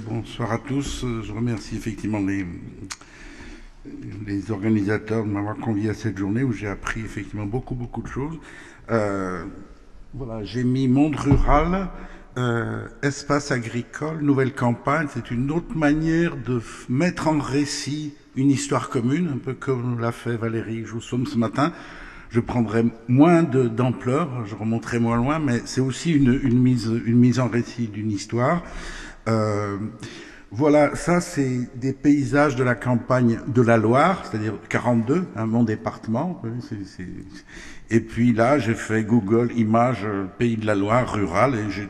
Bonsoir à tous. Je remercie effectivement les organisateurs de m'avoir convié à cette journée où j'ai appris effectivement beaucoup de choses. Euh, voilà, j'ai mis monde rural, espace agricole, nouvelle campagne. C'est une autre manière de mettre en récit une histoire commune, un peu comme l'a fait Valérie Joussoum ce matin. Je prendrai moins d'ampleur, je remonterai moins loin, mais c'est aussi une mise en récit d'une histoire. Euh, voilà, ça c'est des paysages de la campagne de la Loire, c'est-à-dire 42, hein, mon département. Et puis là, j'ai fait Google Images Pays de la Loire rural et j'ai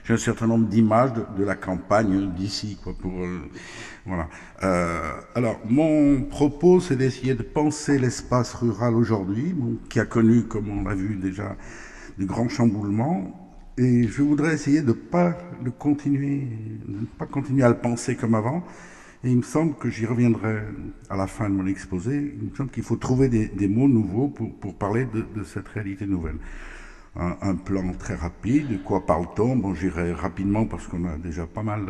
un certain nombre d'images de la campagne d'ici, quoi, voilà. Alors, mon propos, c'est d'essayer de penser l'espace rural aujourd'hui, bon, qui a connu, comme on l'a vu déjà, de grands chamboulements. Et je voudrais essayer de ne pas continuer à le penser comme avant. Et il me semble que j'y reviendrai à la fin de mon exposé. Il me semble qu'il faut trouver des mots nouveaux pour parler de cette réalité nouvelle. Un plan très rapide. De quoi parle-t-on? Bon, j'irai rapidement parce qu'on a déjà pas mal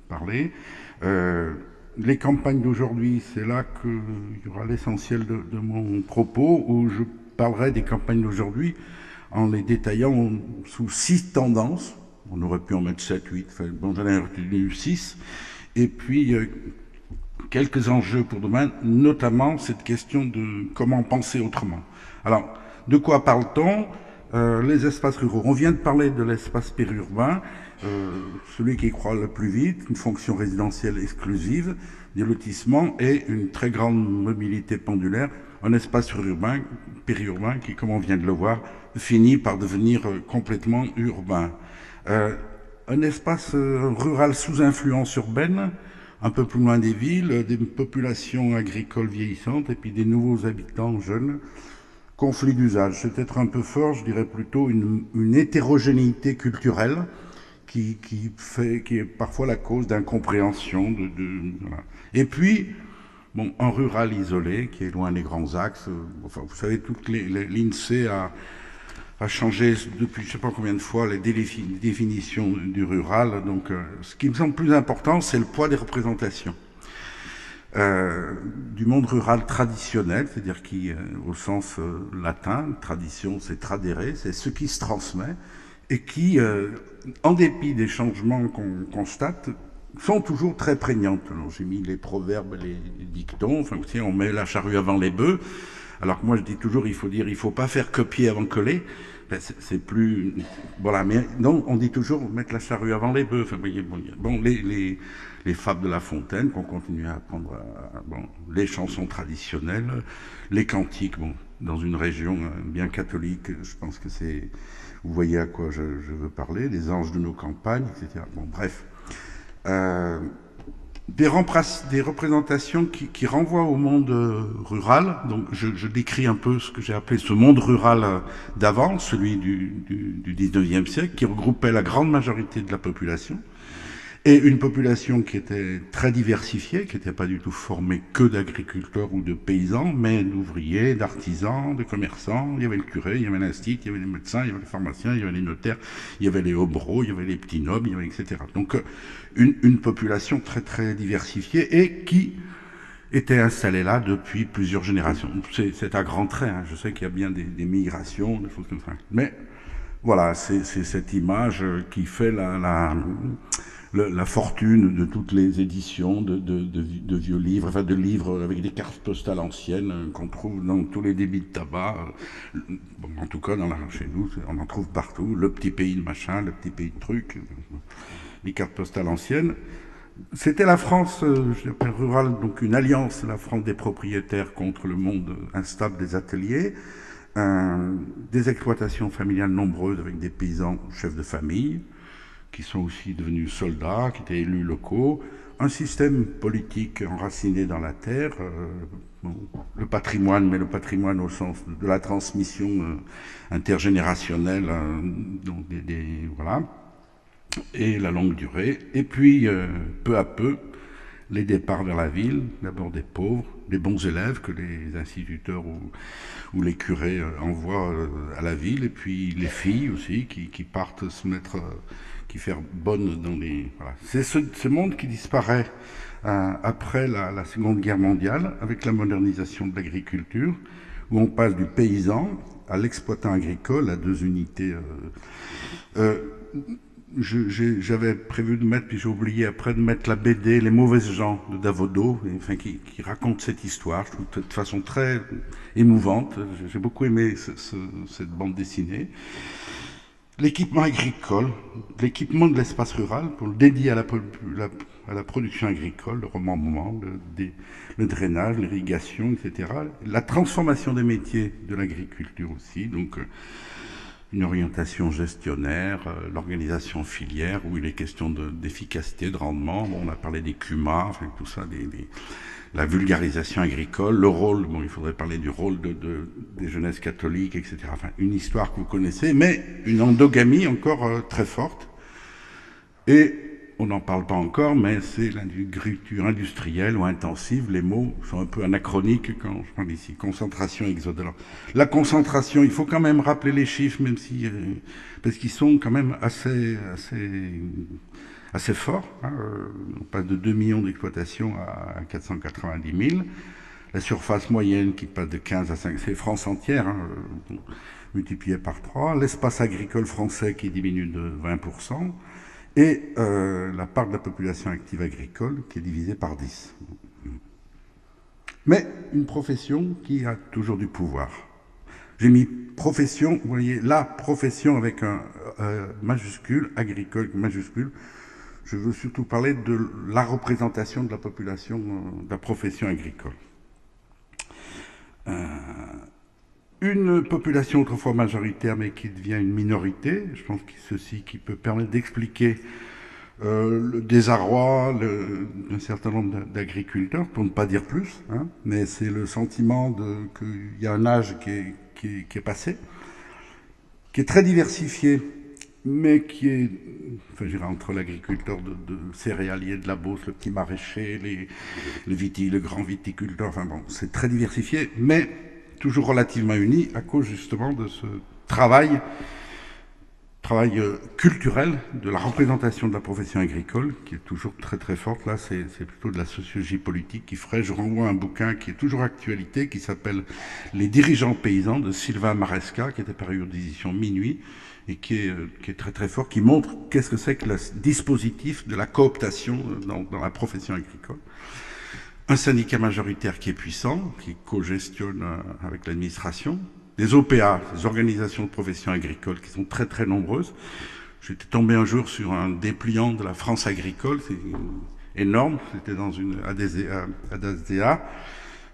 parlé. Les campagnes d'aujourd'hui, c'est là qu'il y aura l'essentiel de mon propos, où je parlerai des campagnes d'aujourd'hui en les détaillant sous 6 tendances. On aurait pu en mettre 7, 8, enfin, bon, j'en ai retenu 6. Et puis, quelques enjeux pour demain, notamment cette question de comment penser autrement. Alors, de quoi parle-t-on? Les espaces ruraux. On vient de parler de l'espace périurbain, celui qui croît le plus vite, une fonction résidentielle exclusive, des lotissements et une très grande mobilité pendulaire, un espace périurbain qui, comme on vient de le voir, finit par devenir complètement urbain. Un espace rural sous influence urbaine, un peu plus loin des villes, des populations agricoles vieillissantes et puis des nouveaux habitants jeunes. Conflit d'usage, c'est peut-être un peu fort, je dirais plutôt une hétérogénéité culturelle qui est parfois la cause d'incompréhension. Voilà. Et puis, bon, un rural isolé qui est loin des grands axes. Enfin, vous savez, l'INSEE a changé depuis je ne sais pas combien de fois les définitions du rural. Donc, ce qui me semble plus important, c'est le poids des représentations. Du monde rural traditionnel, c'est-à-dire qui, au sens latin, tradition, c'est tradere, c'est ce qui se transmet et qui, en dépit des changements qu'on constate, sont toujours très prégnantes. J'ai mis les proverbes, les dictons, enfin, vous savez, on met la charrue avant les bœufs, alors que moi je dis toujours, il faut pas faire copier avant coller. Ben, c'est plus, voilà, mais non, on dit toujours mettre la charrue avant les bœufs. Enfin, vous voyez, bon, les fables de La Fontaine qu'on continue à apprendre, bon, les chansons traditionnelles, les cantiques, bon, dans une région bien catholique, je pense que c'est, vous voyez à quoi je veux parler, les anges de nos campagnes, etc. Bon, bref. Des représentations qui renvoient au monde rural. Donc je décris un peu ce que j'ai appelé ce monde rural d'avant, celui du 19e siècle, qui regroupait la grande majorité de la population, et une population qui était très diversifiée, qui n'était pas du tout formée que d'agriculteurs ou de paysans, mais d'ouvriers, d'artisans, de commerçants. Il y avait le curé, il y avait l'instit, il y avait les médecins, il y avait les pharmaciens, il y avait les notaires, il y avait les hobereaux, il y avait les petits nobles, il y avait etc. Donc une population très diversifiée et qui était installée là depuis plusieurs générations. C'est à grands traits, hein. Je sais qu'il y a bien des migrations, des choses comme ça. Mais voilà, c'est cette image qui fait la fortune de toutes les éditions de vieux livres, enfin de livres avec des cartes postales anciennes qu'on trouve dans tous les débits de tabac. Bon, en tout cas, chez nous, on en trouve partout. Le petit pays de machin, le petit pays de truc, les cartes postales anciennes. C'était la France, je l'appelle rurale, donc une alliance, la France des propriétaires contre le monde instable des ateliers. Des exploitations familiales nombreuses avec des paysans chefs de famille, qui sont aussi devenus soldats, qui étaient élus locaux, un système politique enraciné dans la terre, bon, le patrimoine, mais le patrimoine au sens de la transmission intergénérationnelle, donc voilà, et la longue durée, et puis peu à peu, les départs vers la ville, d'abord des pauvres, des bons élèves que les instituteurs ou les curés envoient à la ville, et puis les filles aussi qui partent se mettre, qui fait bonne dans les... Voilà. C'est ce monde qui disparaît après la Seconde Guerre mondiale, avec la modernisation de l'agriculture, où on passe du paysan à l'exploitant agricole, à deux unités. J'avais prévu de mettre, puis j'ai oublié après, de mettre la BD Les Mauvaises gens de Davodo, enfin, qui raconte cette histoire, je trouve, de façon très émouvante. J'ai beaucoup aimé cette bande dessinée. L'équipement agricole, l'équipement de l'espace rural, pour le dédier à la production agricole, le remembrement, le drainage, l'irrigation, etc. La transformation des métiers de l'agriculture aussi, donc une orientation gestionnaire, l'organisation filière, où il est question d'efficacité, de rendement. Bon, on a parlé des CUMA, enfin, tout ça, la vulgarisation agricole, le rôle, bon, il faudrait parler du rôle des jeunesses catholiques, etc. Enfin, une histoire que vous connaissez, mais une endogamie encore très forte. Et on n'en parle pas encore, mais c'est l'agriculture industrielle ou intensive. Les mots sont un peu anachroniques quand je parle ici. Concentration, exode. Alors, la concentration, il faut quand même rappeler les chiffres, même si, parce qu'ils sont quand même assez forts. Hein. On passe de 2 millions d'exploitations à 490 000. La surface moyenne qui passe de 15 à 5, c'est France entière, hein, multiplié par 3. L'espace agricole français qui diminue de 20%. Et la part de la population active agricole qui est divisée par 10. Mais une profession qui a toujours du pouvoir. J'ai mis profession, vous voyez, la profession avec un majuscule, agricole majuscule. Je veux surtout parler de la représentation de la population, de la profession agricole. Une population autrefois majoritaire, mais qui devient une minorité. Je pense que ceci qui peut permettre d'expliquer le désarroi d'un certain nombre d'agriculteurs, pour ne pas dire plus. Hein, mais c'est le sentiment qu'il y a un âge qui est passé, qui est très diversifié, mais qui est, enfin, je dirais, entre l'agriculteur de céréalier de la Beauce, le petit maraîcher, le grand viticulteur, enfin bon, c'est très diversifié, mais toujours relativement unis à cause justement de ce travail culturel de la représentation de la profession agricole qui est toujours très très forte. Là, c'est plutôt de la sociologie politique qui ferait. Je renvoie un bouquin qui est toujours actualité, qui s'appelle Les dirigeants paysans de Sylvain Maresca, qui était paru aux éditions Minuit et qui est très très fort, qui montre qu'est-ce que c'est que le dispositif de la cooptation dans la profession agricole. Un syndicat majoritaire qui est puissant, qui co-gestionne avec l'administration. Des OPA, des organisations de profession agricole, qui sont très très nombreuses. J'étais tombé un jour sur un dépliant de la France agricole, c'est énorme, c'était dans une ADSDA.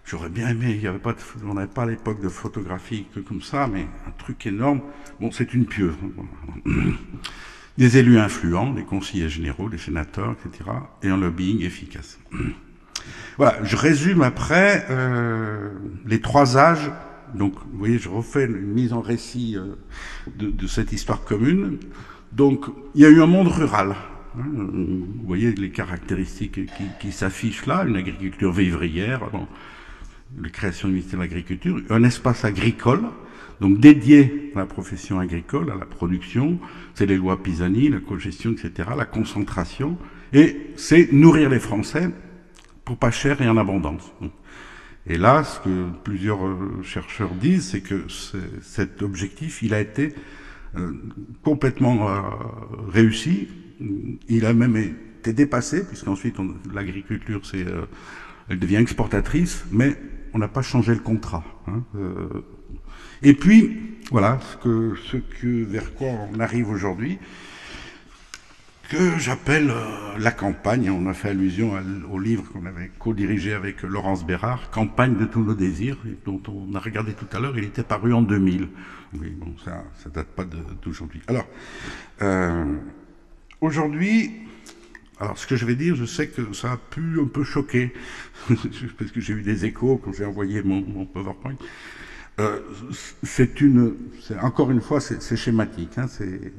J'aurais bien aimé, on n'avait pas à l'époque de photographie comme ça, mais un truc énorme. Bon, c'est une pieuvre. Des élus influents, des conseillers généraux, des sénateurs, etc. Et un lobbying efficace. Voilà, je résume après les 3 âges. Donc, vous voyez, je refais une mise en récit de cette histoire commune. Donc, il y a eu un monde rural. Hein, vous voyez les caractéristiques qui s'affichent là, une agriculture vivrière, bon, la création du ministère de l'Agriculture, un espace agricole, donc dédié à la profession agricole, à la production, c'est les lois Pisani, la cogestion, etc., la concentration, et c'est nourrir les Français pour pas cher et en abondance. Et là, ce que plusieurs chercheurs disent, c'est que cet objectif, il a été complètement réussi. Il a même été dépassé, puisqu'ensuite l'agriculture, elle devient exportatrice, mais on n'a pas changé le contrat. Hein. Et puis, voilà, vers quoi on arrive aujourd'hui, que j'appelle la campagne. On a fait allusion au livre qu'on avait co-dirigé avec Laurence Bérard, Campagne de tous nos désirs, dont on a regardé tout à l'heure, il était paru en 2000. Oui, bon, ça date pas d'aujourd'hui. Alors, aujourd'hui, alors ce que je vais dire, je sais que ça a pu un peu choquer, parce que j'ai eu des échos quand j'ai envoyé mon PowerPoint. Encore une fois, c'est schématique, hein, c'est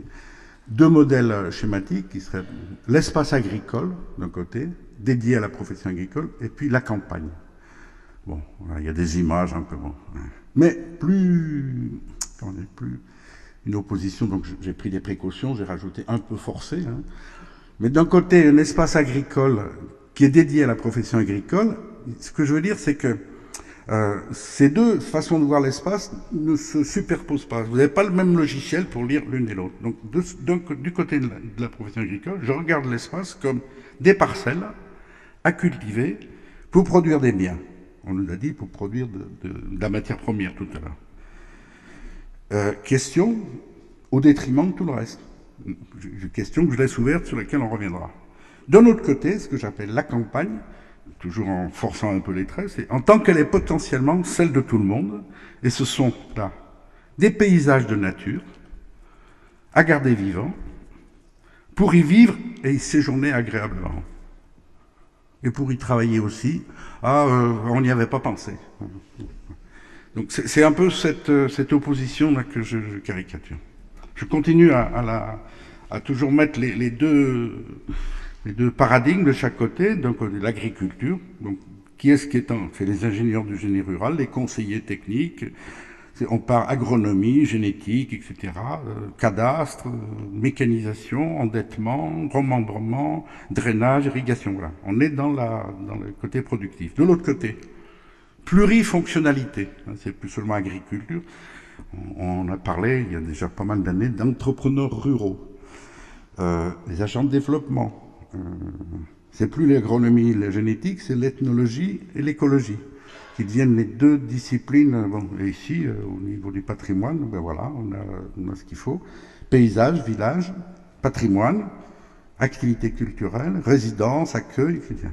2 modèles schématiques qui seraient l'espace agricole, d'un côté, dédié à la profession agricole, et puis la campagne. Bon, il y a des images un peu bon. Mais plus une opposition, donc j'ai pris des précautions, j'ai rajouté un peu forcé. Hein. Mais d'un côté, un espace agricole qui est dédié à la profession agricole, ce que je veux dire, c'est que ces deux façons de voir l'espace ne se superposent pas. Vous n'avez pas le même logiciel pour lire l'une et l'autre. Donc, du côté de la profession agricole, je regarde l'espace comme des parcelles à cultiver pour produire des biens. On nous a dit pour produire de la matière première tout à l'heure. Question au détriment de tout le reste. Une question que je laisse ouverte sur laquelle on reviendra. D'un autre côté, ce que j'appelle la campagne, toujours en forçant un peu les traits, c'est en tant qu'elle est potentiellement celle de tout le monde, et ce sont là des paysages de nature à garder vivants pour y vivre et y séjourner agréablement. Et pour y travailler aussi, on n'y avait pas pensé. Donc c'est un peu cette opposition-là que je caricature. Je continue à toujours mettre les deux paradigmes de chaque côté. D'un côté, l'agriculture. Donc, qui est-ce qui est en? C'est les ingénieurs du génie rural, les conseillers techniques. On part agronomie, génétique, etc. Cadastre, mécanisation, endettement, remembrement, drainage, irrigation. Voilà. On est dans le côté productif. De l'autre côté, plurifonctionnalité. C'est plus seulement agriculture. On a parlé, il y a déjà pas mal d'années, d'entrepreneurs ruraux, les agents de développement. C'est plus l'agronomie et la génétique, c'est l'ethnologie et l'écologie, qui deviennent les deux disciplines. Bon, et ici, au niveau du patrimoine, ben voilà, on a ce qu'il faut. Paysage, village, patrimoine, activité culturelle, résidence, accueil, etc.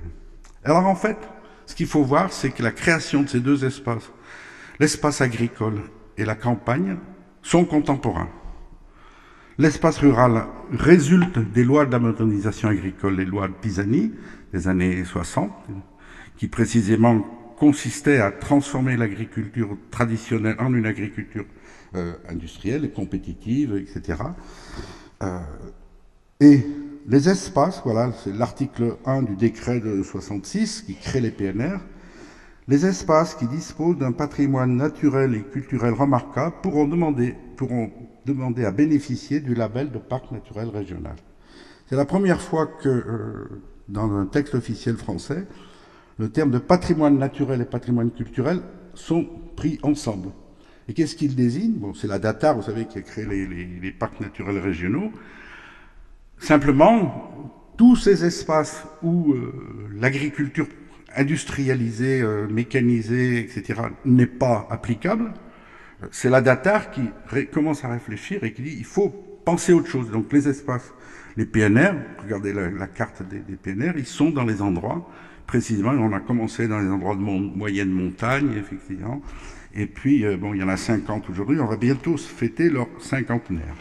Alors en fait, ce qu'il faut voir, c'est que la création de ces deux espaces, l'espace agricole et la campagne, sont contemporains. L'espace rural résulte des lois de la modernisation agricole, les lois de Pisani des années 60, qui précisément consistaient à transformer l'agriculture traditionnelle en une agriculture industrielle et compétitive, etc. Et les espaces, voilà, c'est l'article 1 du décret de 66 qui crée les PNR, les espaces qui disposent d'un patrimoine naturel et culturel remarquable pourront demander à bénéficier du label de parc naturel régional. C'est la première fois que, dans un texte officiel français, le terme de patrimoine naturel et patrimoine culturel sont pris ensemble. Et qu'est-ce qu'ils désignent? Bon, c'est la DATAR, vous savez, qui a créé les parcs naturels régionaux. Simplement, tous ces espaces où l'agriculture industrialisée, mécanisée, etc., n'est pas applicable, c'est la DATAR qui commence à réfléchir et qui dit il faut penser autre chose. Donc les espaces, les PNR, regardez la carte des PNR, ils sont dans les endroits, précisément, on a commencé dans les endroits de moyenne montagne, effectivement, et puis, bon, il y en a 50 aujourd'hui, on va bientôt fêter leur cinquantenaire.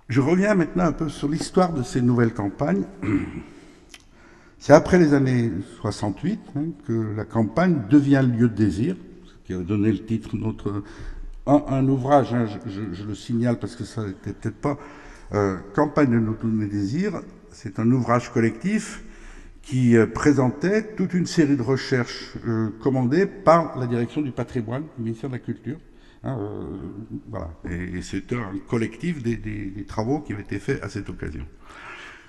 Je reviens maintenant un peu sur l'histoire de ces nouvelles campagnes. C'est après les années 68 que la campagne devient lieu de désir, ce qui a donné le titre un ouvrage, je le signale parce que ça n'était peut-être pas Campagne de nos désirs, c'est un ouvrage collectif qui présentait toute une série de recherches commandées par la direction du patrimoine du ministère de la Culture. Voilà. Et c'était un collectif des travaux qui avaient été faits à cette occasion.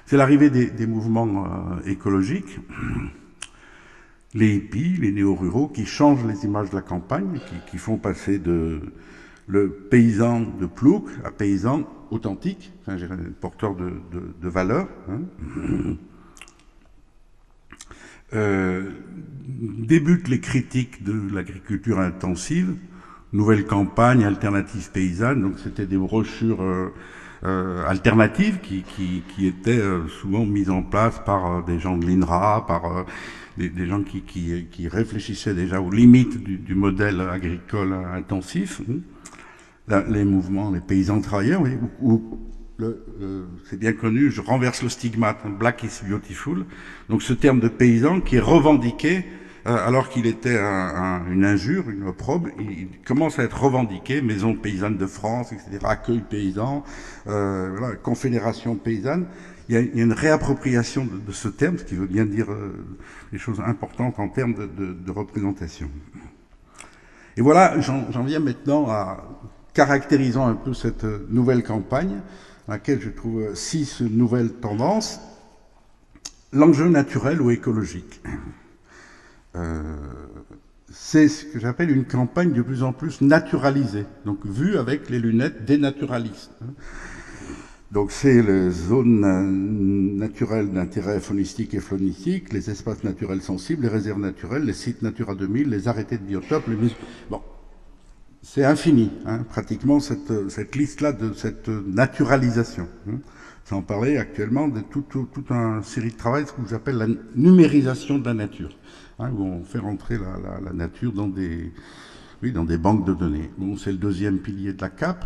C'est l'arrivée des mouvements écologiques, les hippies, les néo-ruraux, qui changent les images de la campagne, qui font passer le paysan de plouc à paysan authentique, porteur de valeurs. Débutent les critiques de l'agriculture intensive, nouvelle campagne, alternative paysanne, donc c'était des brochures alternatives qui étaient souvent mises en place par des gens de l'INRA, par des gens qui réfléchissaient déjà aux limites du modèle agricole intensif. Les mouvements, les paysans travailleurs, oui, c'est bien connu, je renverse le stigmate, Black is beautiful. Donc ce terme de paysan qui est revendiqué, alors qu'il était une injure, une opprobre, il commence à être revendiqué, Maison paysanne de France, etc., accueil paysan, voilà, confédération paysanne. Il y a une réappropriation de ce terme, ce qui veut bien dire des choses importantes en termes de représentation. Et voilà, j'en viens maintenant à caractérisant un peu cette nouvelle campagne, dans laquelle je trouve 6 nouvelles tendances. L'enjeu naturel ou écologique. C'est ce que j'appelle une campagne de plus en plus naturalisée, donc vue avec les lunettes des naturalistes. Donc c'est les zones naturelles d'intérêt faunistique et flonistique, les espaces naturels sensibles, les réserves naturelles, les sites Natura 2000, les arrêtés de biotopes, les... Bon, c'est infini, hein, pratiquement, cette liste-là de cette naturalisation. Hein. J'en parlais actuellement de toute une série de travaux, ce que j'appelle la numérisation de la nature, hein, où on fait rentrer la nature dans des banques de données. Bon, c'est le deuxième pilier de la CAP,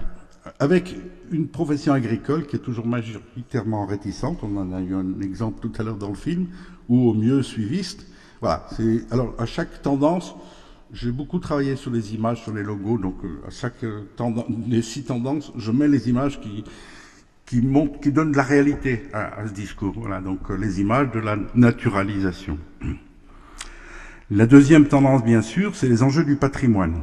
avec une profession agricole qui est toujours majoritairement réticente. On en a eu un exemple tout à l'heure dans le film, ou au mieux suiviste. Voilà. Alors, à chaque tendance, j'ai beaucoup travaillé sur les images, sur les logos, donc à chaque des 6 tendances, je mets les images qui donnent de la réalité à ce discours. Voilà, donc les images de la naturalisation. La deuxième tendance, bien sûr, c'est les enjeux du patrimoine.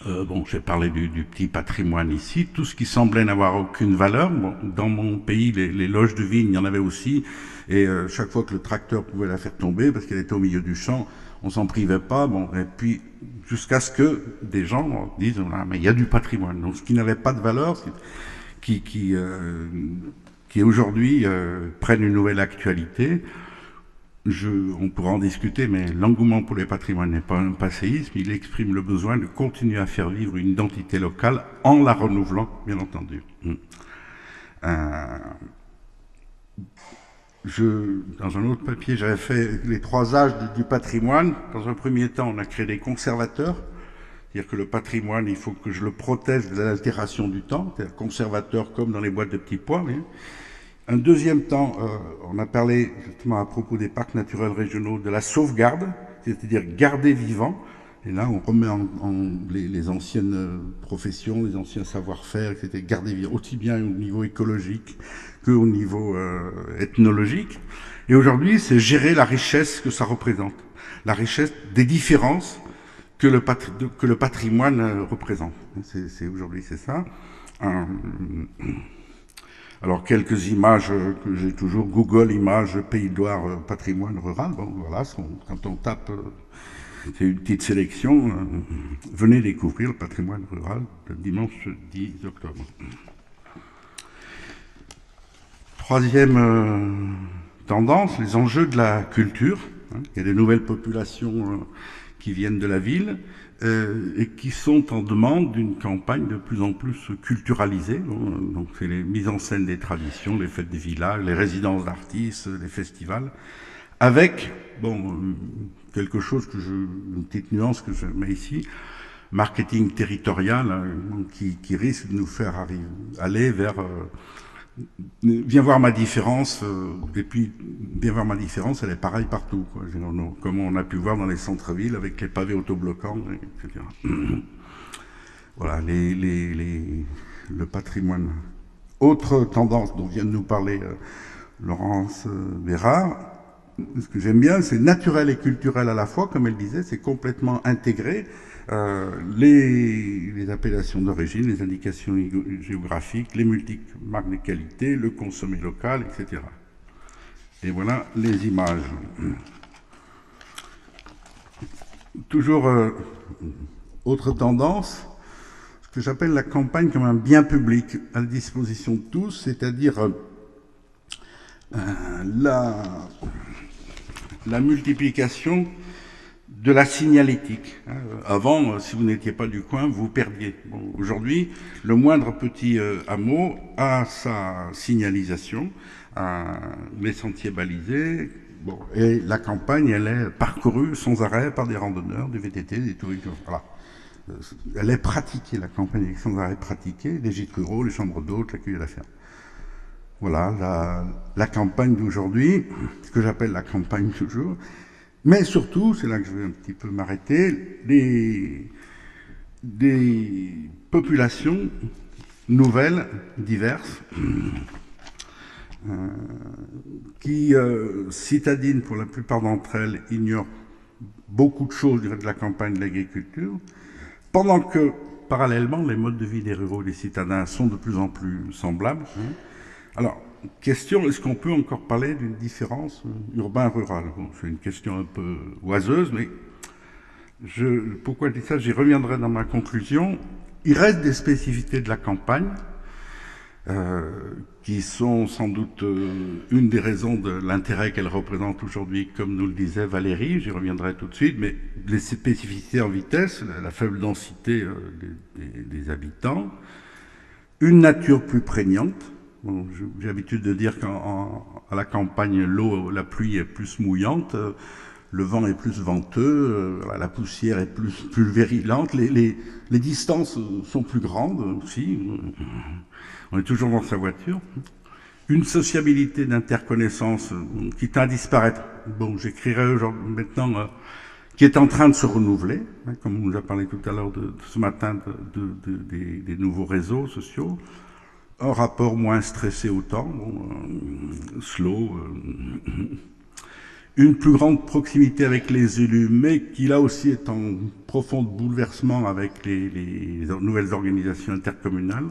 Bon, j'ai parlé du petit patrimoine ici, tout ce qui semblait n'avoir aucune valeur. Bon, dans mon pays, les loges de vigne, il y en avait aussi, et chaque fois que le tracteur pouvait la faire tomber, parce qu'elle était au milieu du champ, on s'en privait pas. Bon, et puis jusqu'à ce que des gens disent, ah, mais il y a du patrimoine. Donc, ce qui n'avait pas de valeur, qui aujourd'hui prennent une nouvelle actualité. On pourra en discuter, mais l'engouement pour les patrimoines n'est pas un passéisme, il exprime le besoin de continuer à faire vivre une identité locale en la renouvelant, bien entendu. Dans un autre papier, j'avais fait les 3 âges du patrimoine. Dans un premier temps, on a créé des conservateurs, c'est-à-dire que le patrimoine, il faut que je le protège de l'altération du temps, c'est-à-dire conservateur comme dans les boîtes de petits pois. Mais... Un deuxième temps, on a parlé justement à propos des parcs naturels régionaux de la sauvegarde, c'est-à-dire garder vivant. Et là, on remet les anciennes professions, les anciens savoir-faire, etc., garder vivant, aussi bien au niveau écologique qu'au niveau ethnologique. Et aujourd'hui, c'est gérer la richesse que ça représente, la richesse des différences que le patrimoine représente. Aujourd'hui, c'est ça. Alors, quelques images que j'ai toujours, Google Images, Pays de Loire, patrimoine rural. Bon, voilà, quand on tape, c'est une petite sélection. Venez découvrir le patrimoine rural le dimanche 10 octobre. Troisième tendance, les enjeux de la culture. Il y a des nouvelles populations qui viennent de la ville et qui sont en demande d'une campagne de plus en plus culturalisée. Donc c'est les mises en scène des traditions, les fêtes des villages, les résidences d'artistes, les festivals, avec quelque chose une petite nuance que je mets ici, marketing territorial qui risque de nous faire aller vers viens voir ma différence, et puis viens voir ma différence, elle est pareille partout, quoi. Comme on a pu voir dans les centres-villes avec les pavés autobloquants, etc. Voilà, le patrimoine. Autre tendance dont vient de nous parler Laurence Bérard, ce que j'aime bien, c'est naturel et culturel à la fois, comme elle disait, c'est complètement intégré. Les appellations d'origine, les indications géographiques, les multiples marques de qualité, le consommé local, etc. Et voilà les images. Toujours autre tendance, ce que j'appelle la campagne comme un bien public à la disposition de tous, c'est-à-dire la multiplication de la signalétique. Avant, si vous n'étiez pas du coin, vous perdiez. Bon, aujourd'hui, le moindre petit hameau a sa signalisation, les sentiers balisés. Bon, et la campagne, elle est parcourue sans arrêt par des randonneurs, des VTT, des touristes. Voilà. Elle est pratiquée, la campagne est sans arrêt pratiquée, les gîtes ruraux, les chambres d'hôtes, l'accueil à la ferme. Voilà, la campagne d'aujourd'hui, ce que j'appelle la campagne toujours. Mais surtout, c'est là que je vais un petit peu m'arrêter, des populations nouvelles, diverses, qui, citadines pour la plupart d'entre elles, ignorent beaucoup de choses de la campagne de l'agriculture, pendant que parallèlement, les modes de vie des ruraux et des citadins sont de plus en plus semblables. Alors, question, est-ce qu'on peut encore parler d'une différence urbain-rural? Bon, c'est une question un peu oiseuse, mais pourquoi je dis ça? J'y reviendrai dans ma conclusion. Il reste des spécificités de la campagne, qui sont sans doute une des raisons de l'intérêt qu'elle représente aujourd'hui, comme nous le disait Valérie, j'y reviendrai tout de suite, mais les spécificités en vitesse, la faible densité des habitants, une nature plus prégnante. Bon, j'ai l'habitude de dire qu'à la campagne, la pluie est plus mouillante, le vent est plus venteux, la poussière est plus pulvérilante, les distances sont plus grandes aussi. On est toujours dans sa voiture. Une sociabilité d'interconnaissance qui tend à disparaître. Bon, j'écrirai maintenant, qui est en train de se renouveler, comme on nous a parlé tout à l'heure ce matin des nouveaux réseaux sociaux. Un rapport moins stressé au temps, slow. Une plus grande proximité avec les élus, mais qui là aussi est en profond bouleversement avec les nouvelles organisations intercommunales.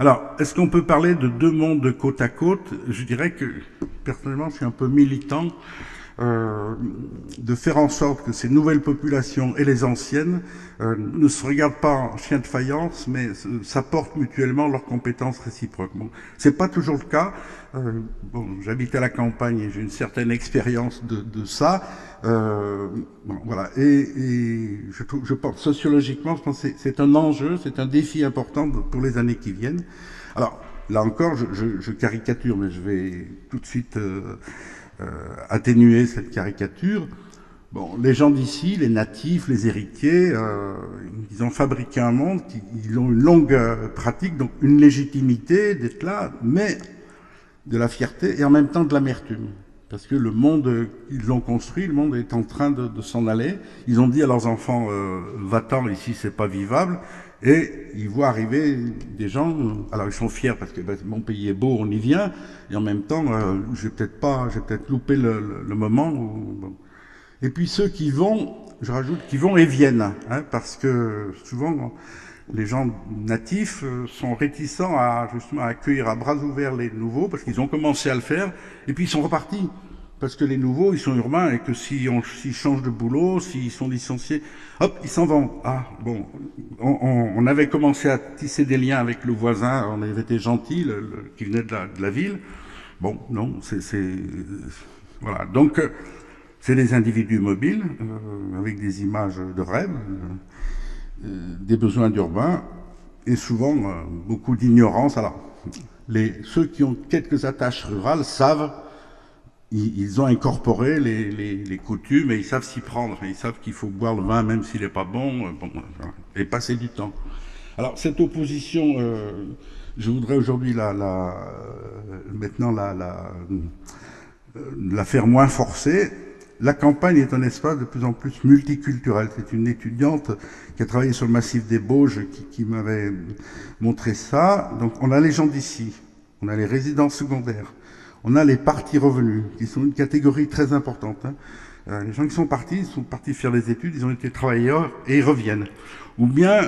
Alors, est-ce qu'on peut parler de deux mondes côte à côte? Je dirais que, personnellement, je suis un peu militant de faire en sorte que ces nouvelles populations et les anciennes ne se regardent pas en chien de faïence, mais s'apportent mutuellement leurs compétences réciproques. Bon, c'est pas toujours le cas. Bon, j'habite à la campagne et j'ai une certaine expérience de ça. Bon, voilà. Et je pense sociologiquement, je pense que c'est un enjeu, c'est un défi important pour les années qui viennent. Alors, là encore, je caricature, mais je vais tout de suite atténuer cette caricature. Bon, les gens d'ici, les natifs, les héritiers, ils ont fabriqué un monde, ils ont une longue pratique, donc une légitimité d'être là, mais de la fierté et en même temps de l'amertume. Parce que le monde qu'ils ont construit, le monde est en train de s'en aller. Ils ont dit à leurs enfants, va-t'en, ici c'est pas vivable. Et ils voient arriver des gens, alors ils sont fiers parce que mon pays est beau, on y vient, et en même temps, j'ai peut-être loupé le moment. Bon. Et puis ceux qui vont, je rajoute, qui vont et viennent, parce que souvent les gens natifs sont réticents à justement accueillir à bras ouverts les nouveaux, parce qu'ils ont commencé à le faire, et puis ils sont repartis. Parce que les nouveaux, ils sont urbains et que s'ils changent de boulot, s'ils sont licenciés, hop, ils s'en vont. Ah, bon, on avait commencé à tisser des liens avec le voisin, on avait été gentil, qui venait de la ville. Bon, non, voilà. Donc, c'est des individus mobiles, avec des images de rêve, des besoins d'urbains, et souvent beaucoup d'ignorance. Alors, ceux qui ont quelques attaches rurales savent. Ils ont incorporé les coutumes et ils savent s'y prendre. Ils savent qu'il faut boire le vin même s'il n'est pas bon, et passer du temps. Alors cette opposition, je voudrais aujourd'hui maintenant la faire moins forcée. La campagne est un espace de plus en plus multiculturel. C'est une étudiante qui a travaillé sur le massif des Bauges qui m'avait montré ça. Donc on a les gens d'ici, on a les résidents secondaires. On a les partis revenus, qui sont une catégorie très importante. Les gens qui sont partis faire des études, ils ont été travailleurs et ils reviennent. Ou bien,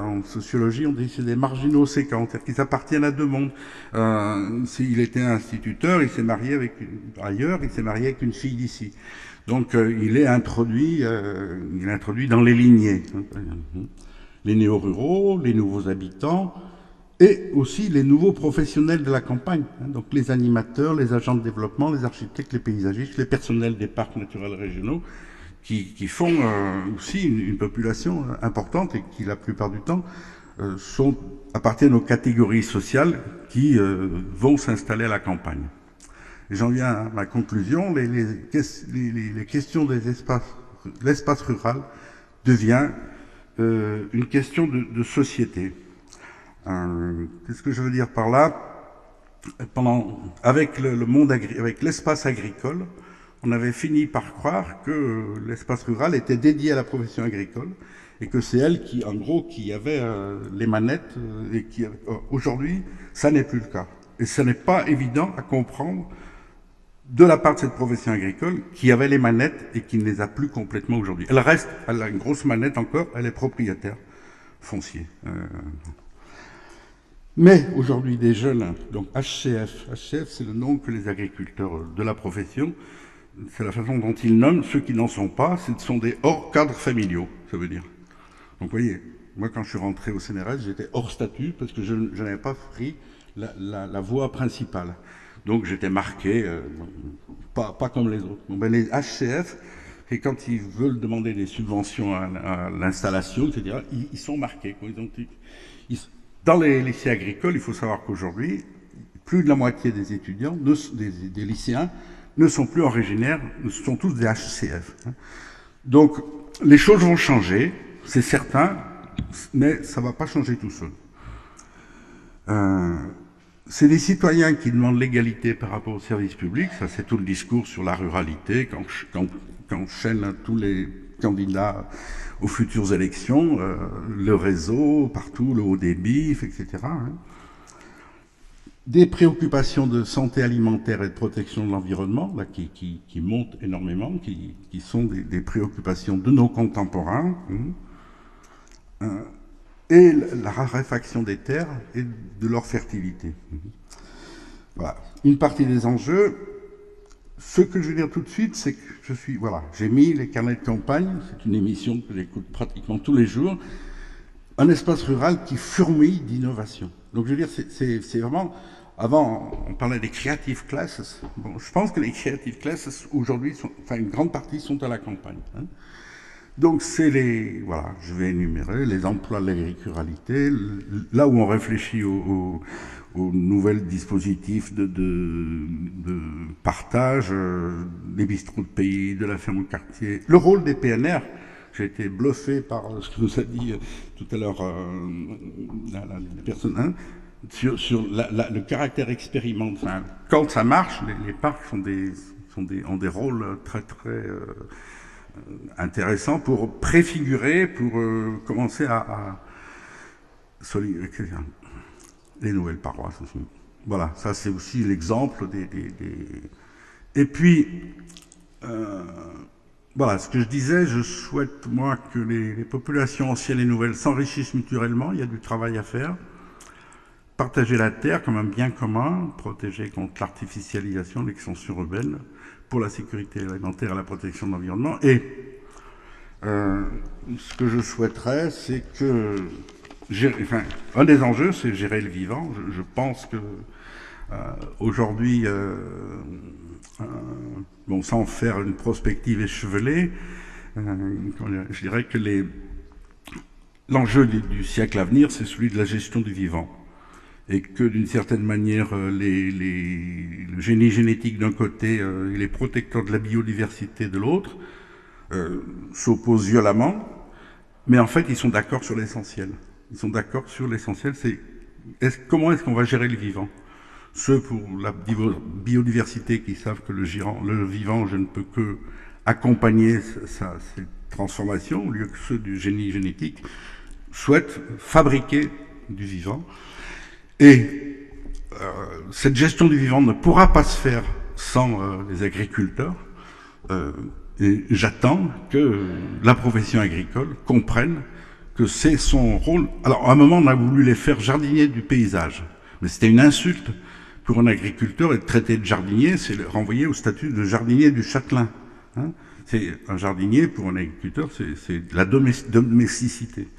en sociologie, on dit que c'est des marginaux séquents, c'est-à-dire qu'ils appartiennent à deux mondes. Il était instituteur, il s'est marié ailleurs, il s'est marié avec une fille d'ici. Donc, il est introduit dans les lignées. Les néo-ruraux, les nouveaux habitants, et aussi les nouveaux professionnels de la campagne, donc les animateurs, les agents de développement, les architectes, les paysagistes, les personnels des parcs naturels régionaux, qui font aussi une population importante et qui, la plupart du temps, appartiennent aux catégories sociales qui vont s'installer à la campagne. Et j'en viens à ma conclusion, les questions de l'espace rural devient une question de société. Qu'est-ce que je veux dire par là? Avec avec l'espace agricole, on avait fini par croire que l'espace rural était dédié à la profession agricole et que c'est elle qui avait les manettes et aujourd'hui, ça n'est plus le cas. Et ce n'est pas évident à comprendre de la part de cette profession agricole qui avait les manettes et qui ne les a plus complètement aujourd'hui. Elle reste, elle a une grosse manette encore, elle est propriétaire foncier. Mais aujourd'hui, des jeunes, donc HCF c'est le nom que les agriculteurs de la profession, c'est la façon dont ils nomment ceux qui n'en sont pas, ce sont des hors cadres familiaux, ça veut dire. Donc vous voyez, moi quand je suis rentré au CNRS, j'étais hors statut parce que je n'avais pas pris la voie principale. Donc j'étais marqué, pas comme les autres. Bon, ben, les HCF, et quand ils veulent demander des subventions à l'installation, etc., ils sont marqués. Quoi. Dans les lycées agricoles, il faut savoir qu'aujourd'hui, plus de la moitié des étudiants, des lycéens, ne sont plus originaires, ce sont tous des HCF. Donc les choses vont changer, c'est certain, mais ça ne va pas changer tout seul. C'est des citoyens qui demandent l'égalité par rapport au service public, ça c'est tout le discours sur la ruralité, quand chaîne tous les candidats aux futures élections, le réseau, partout, le haut débit, etc. Des préoccupations de santé alimentaire et de protection de l'environnement, là, qui montent énormément, qui sont des préoccupations de nos contemporains. Et la raréfaction des terres et de leur fertilité. Voilà. Une partie des enjeux. Ce que je veux dire tout de suite, c'est que j'ai mis les carnets de campagne, c'est une émission que j'écoute pratiquement tous les jours, un espace rural qui fourmille d'innovation. Donc je veux dire, c'est vraiment, avant on parlait des creative classes, bon, je pense que les creative classes aujourd'hui, une grande partie sont à la campagne. Donc c'est je vais énumérer les emplois de l'agricuralité, là où on réfléchit aux nouvelles dispositifs de partage, des bistrots de pays, de la ferme au quartier, le rôle des PNR. J'ai été bluffé par ce que nous a dit tout à l'heure la personne, sur le caractère expérimental. Quand ça marche, les parcs ont des rôles très très intéressant pour préfigurer, pour commencer à les nouvelles paroisses aussi. Voilà, ça c'est aussi l'exemple des... Et puis, voilà, ce que je disais, je souhaite, moi, que les populations anciennes et nouvelles s'enrichissent mutuellement, il y a du travail à faire. Partager la terre comme un bien commun, protéger contre l'artificialisation, l'extension urbaine, pour la sécurité alimentaire et la protection de l'environnement. Et ce que je souhaiterais, c'est que... un des enjeux, c'est gérer le vivant. Je pense que aujourd'hui, sans faire une prospective échevelée, je dirais que l'enjeu du siècle à venir, c'est celui de la gestion du vivant. Et que d'une certaine manière, le génie génétique d'un côté et les protecteurs de la biodiversité de l'autre s'opposent violemment, mais en fait ils sont d'accord sur l'essentiel. Ils sont d'accord sur l'essentiel, c'est comment est-ce qu'on va gérer le vivant. Ceux pour la biodiversité qui savent que le vivant, je ne peux que accompagner cette transformation, au lieu que ceux du génie génétique souhaitent fabriquer du vivant. Et cette gestion du vivant ne pourra pas se faire sans les agriculteurs. Et j'attends que la profession agricole comprenne que c'est son rôle. Alors, à un moment, on a voulu les faire jardiniers du paysage. Mais c'était une insulte pour un agriculteur, et de traiter de jardinier, c'est le renvoyer au statut de jardinier du châtelain. C'est un jardinier, pour un agriculteur, c'est de la domesticité.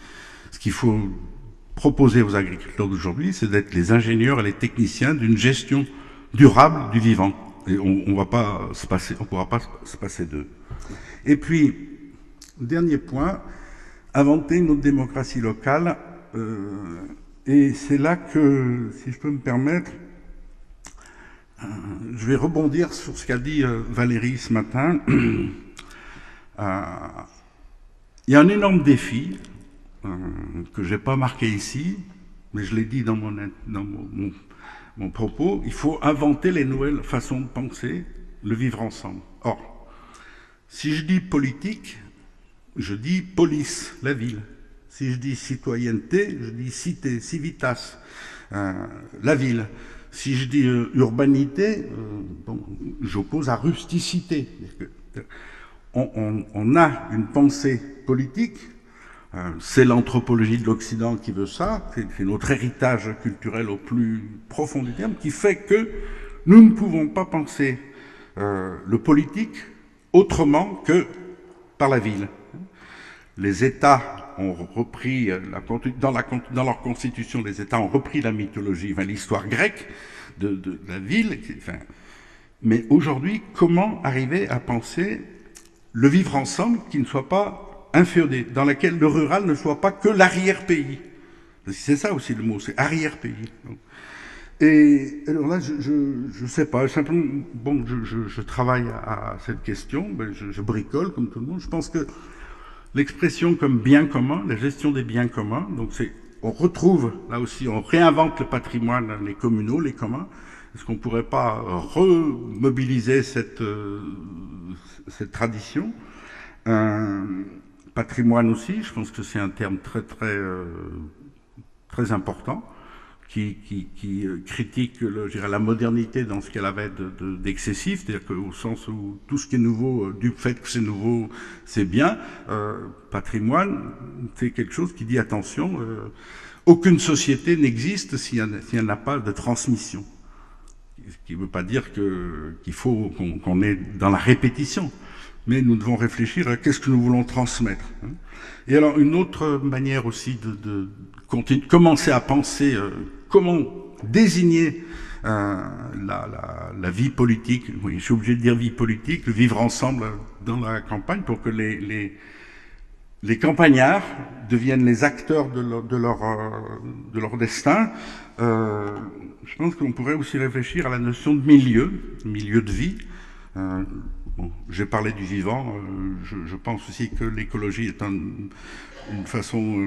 Ce qu'il faut proposer aux agriculteurs d'aujourd'hui, c'est d'être les ingénieurs et les techniciens d'une gestion durable du vivant. Et on ne pourra pas se passer d'eux. Et puis, dernier point, inventer une autre démocratie locale. Et c'est là que, si je peux me permettre, je vais rebondir sur ce qu'a dit Valérie ce matin. Il y a un énorme défi que je n'ai pas marqué ici, mais je l'ai dit dans mon propos. Il faut inventer les nouvelles façons de penser, le vivre ensemble. Or, si je dis politique, je dis police, la ville. Si je dis citoyenneté, je dis cité, civitas, la ville. Si je dis urbanité, j'oppose à rusticité. On a une pensée politique, c'est l'anthropologie de l'Occident qui veut ça, c'est notre héritage culturel au plus profond du terme, qui fait que nous ne pouvons pas penser le politique autrement que par la ville. Les États ont repris, dans leur constitution, les États ont repris la mythologie, enfin, l'histoire grecque de la ville. Enfin, mais aujourd'hui, comment arriver à penser le vivre ensemble qui ne soit pas inféodé, dans laquelle le rural ne soit pas que l'arrière-pays. C'est ça aussi le mot, c'est arrière-pays. Et alors là, je sais pas, simplement, bon, je travaille à cette question, ben je bricole comme tout le monde. Je pense que l'expression comme bien commun, la gestion des biens communs, donc on retrouve, là aussi, on réinvente le patrimoine, les communaux, les communs. Est-ce qu'on ne pourrait pas remobiliser cette tradition? Patrimoine aussi, je pense que c'est un terme très important, qui critique la modernité dans ce qu'elle avait d'excessif, c'est-à-dire qu'au sens où tout ce qui est nouveau, du fait que c'est nouveau, c'est bien. Patrimoine, c'est quelque chose qui dit attention, aucune société n'existe si elle n'a pas de transmission. Ce qui ne veut pas dire qu'il faut qu'on est dans la répétition, mais nous devons réfléchir à qu'est-ce que nous voulons transmettre. Et alors, une autre manière aussi de commencer à penser comment désigner la vie politique, oui, je suis obligé de dire vie politique, le vivre ensemble dans la campagne pour que les campagnards deviennent les acteurs de leur destin. Je pense qu'on pourrait aussi réfléchir à la notion de milieu de vie. Bon, j'ai parlé du vivant, je pense aussi que l'écologie est une façon,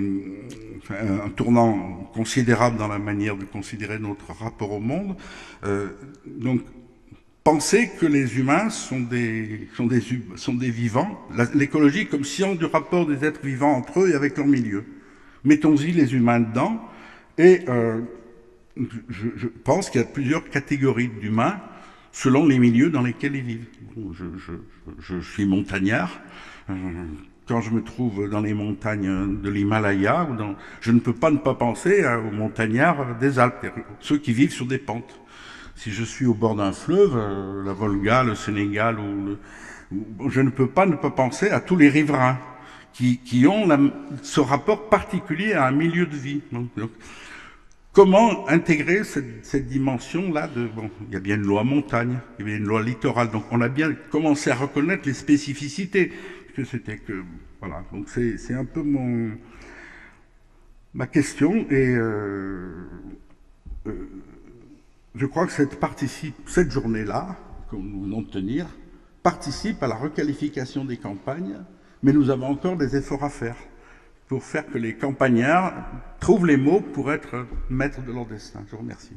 un tournant considérable dans la manière de considérer notre rapport au monde. Donc, penser que les humains sont des vivants, l'écologie comme science du rapport des êtres vivants entre eux et avec leur milieu. Mettons-y les humains dedans, et je pense qu'il y a plusieurs catégories d'humains selon les milieux dans lesquels ils vivent. Bon, je suis montagnard. Quand je me trouve dans les montagnes de l'Himalaya, je ne peux pas ne pas penser aux montagnards des Alpes, ceux qui vivent sur des pentes. Si je suis au bord d'un fleuve, la Volga, le Sénégal, je ne peux pas ne pas penser à tous les riverains qui ont ce rapport particulier à un milieu de vie. Donc, comment intégrer cette dimension-là bon, il y a bien une loi montagne, il y a bien une loi littorale, donc on a bien commencé à reconnaître les spécificités. Voilà, donc c'est un peu ma question, et je crois que cette journée-là, que nous venons de tenir, participe à la requalification des campagnes, mais nous avons encore des efforts à faire pour faire que les campagnards trouvent les mots pour être maîtres de leur destin. Je vous remercie.